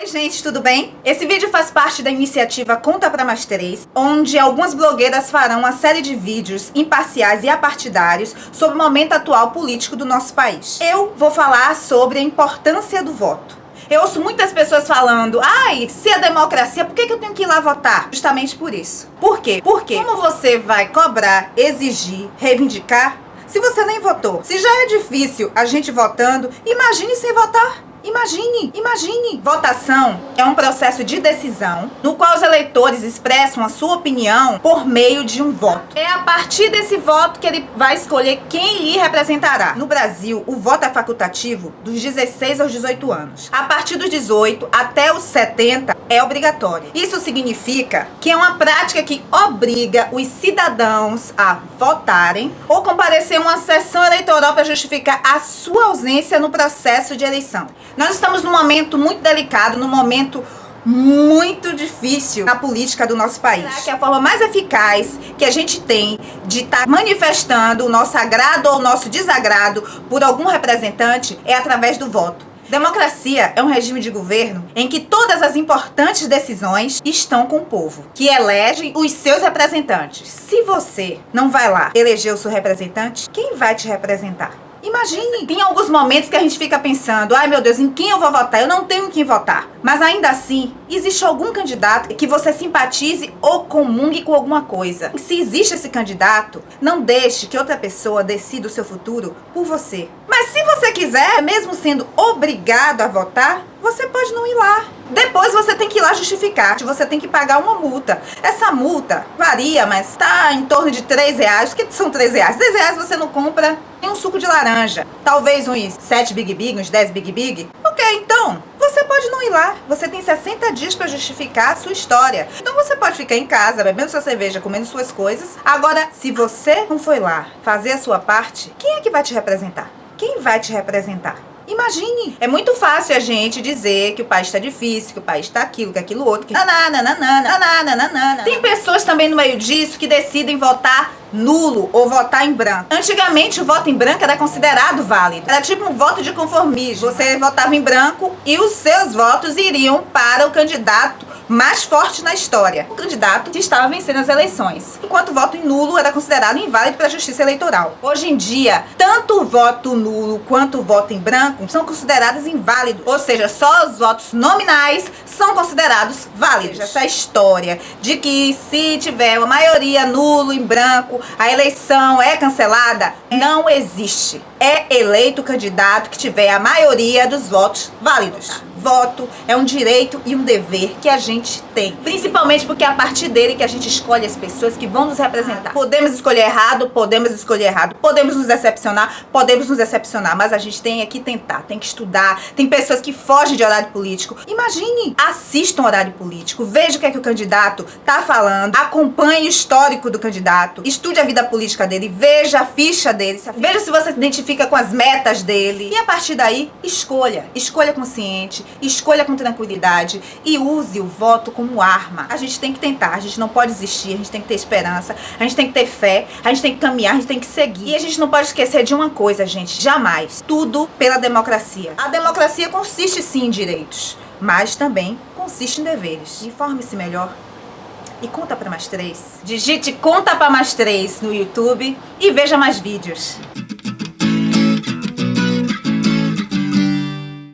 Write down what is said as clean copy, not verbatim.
Oi gente, tudo bem? Esse vídeo faz parte da iniciativa Conta Pra Mais 3, onde algumas blogueiras farão uma série de vídeos imparciais e apartidários sobre o momento atual político do nosso país. Eu vou falar sobre a importância do voto. Eu ouço muitas pessoas falando, ai, se é democracia, por que eu tenho que ir lá votar? Justamente por isso. Por quê? Porque como você vai cobrar, exigir, reivindicar, se você nem votou? Se já é difícil a gente votando, imagine sem votar. Imagine. Votação é um processo de decisão no qual os eleitores expressam a sua opinião por meio de um voto. É a partir desse voto que ele vai escolher quem lhe representará. No Brasil, o voto é facultativo dos 16 aos 18 anos. A partir dos 18 até os 70 é obrigatório. Isso significa que é uma prática que obriga os cidadãos a votarem ou comparecer a uma sessão eleitoral para justificar a sua ausência no processo de eleição. Nós estamos num momento muito delicado, num momento muito difícil na política do nosso país. Será que a forma mais eficaz que a gente tem de estar manifestando o nosso agrado ou o nosso desagrado por algum representante é através do voto? Democracia é um regime de governo em que todas as importantes decisões estão com o povo, que elege os seus representantes. Se você não vai lá eleger o seu representante, quem vai te representar? Imagine, tem alguns momentos que a gente fica pensando, ai meu Deus, em quem eu vou votar? Eu não tenho em quem votar. Mas ainda assim, existe algum candidato que você simpatize ou comungue com alguma coisa. Se existe esse candidato, não deixe que outra pessoa decida o seu futuro por você. Mas se você quiser, mesmo sendo obrigado a votar, você pode não ir lá. Depois você tem que ir lá justificar. Você tem que pagar uma multa. Essa multa varia, mas tá em torno de R$3. O que são R$3? R$3 você não compra nem um suco de laranja. Talvez uns 7 Big Big, uns 10 Big Big. Ok, então, você pode não ir lá. Você tem 60 dias para justificar a sua história. Então você pode ficar em casa, bebendo sua cerveja, comendo suas coisas. Agora, se você não foi lá fazer a sua parte, quem é que vai te representar? Quem vai te representar? Imagine, é muito fácil a gente dizer que o país está difícil, que o país está aquilo, que aquilo outro, que Tem pessoas também no meio disso que decidem votar nulo ou votar em branco. Antigamente o voto em branco era considerado válido. Era tipo um voto de conformismo. Você votava em branco e os seus votos iriam para o candidato mais forte na história, o candidato que estava vencendo as eleições, enquanto o voto em nulo era considerado inválido pela justiça eleitoral. Hoje em dia, tanto o voto nulo quanto o voto em branco são considerados inválidos, ou seja, só os votos nominais são considerados válidos. Essa história de que se tiver uma maioria nulo em branco, a eleição é cancelada, não existe. É eleito o candidato que tiver a maioria dos votos válidos. Voto é um direito e um dever que a gente tem, principalmente porque é a partir dele que a gente escolhe as pessoas que vão nos representar. Podemos escolher errado, podemos nos decepcionar, mas a gente tem que tentar, tem que estudar. Tem pessoas que fogem de horário político. Imagine, assista um horário político, veja o que é que o candidato tá falando, acompanhe o histórico do candidato, estude a vida política dele, veja a ficha dele, veja se você se identifica com as metas dele e a partir daí, escolha consciente, escolha com tranquilidade e use o voto como arma. A gente tem que tentar, a gente não pode desistir, a gente tem que ter esperança, a gente tem que ter fé, a gente tem que caminhar, a gente tem que seguir. E a gente não pode esquecer de uma coisa, gente, jamais. Tudo pela democracia. A democracia consiste sim em direitos, mas também consiste em deveres. Informe-se melhor e Conta Pra Mais 3. Digite Conta Pra Mais 3 no YouTube e veja mais vídeos.